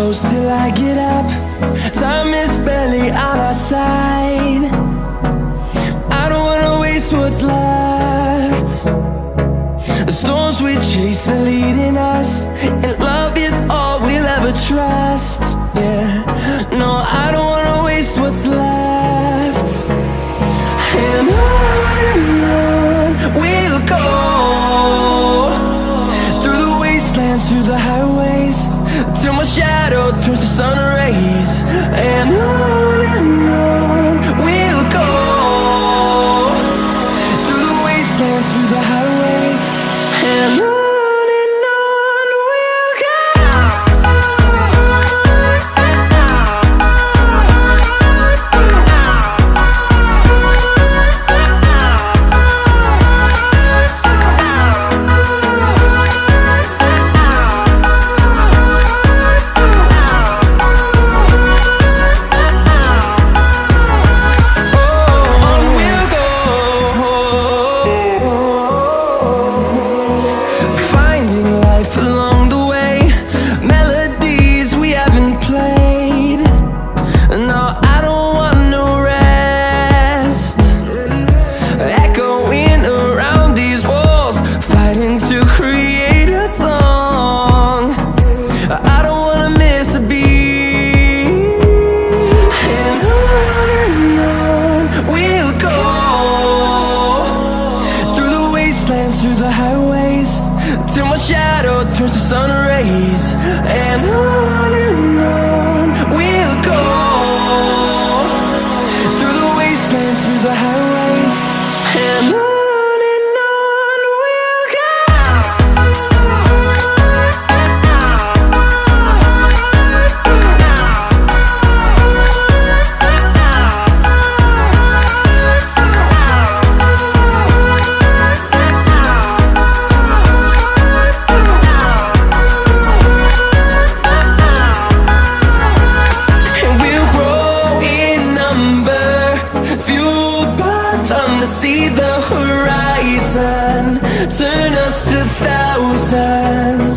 close till I get up. Time is barely on our side. I don't wanna waste what's left. The storms we chase are leading us, and love is all we'll ever trust. Yeah, no, I don't wanna waste what's left. And on we'll go, through the wastelands, through the highways, till my shadow turns to sun rays. And on we'll go, through the wastelands, through the highways, and on we'll go. Through the highways, till my shadow turns to sun rays. And on we'll go, through the wastelands, through the highways, and on we'll go. See the horizon, turn us to thousands.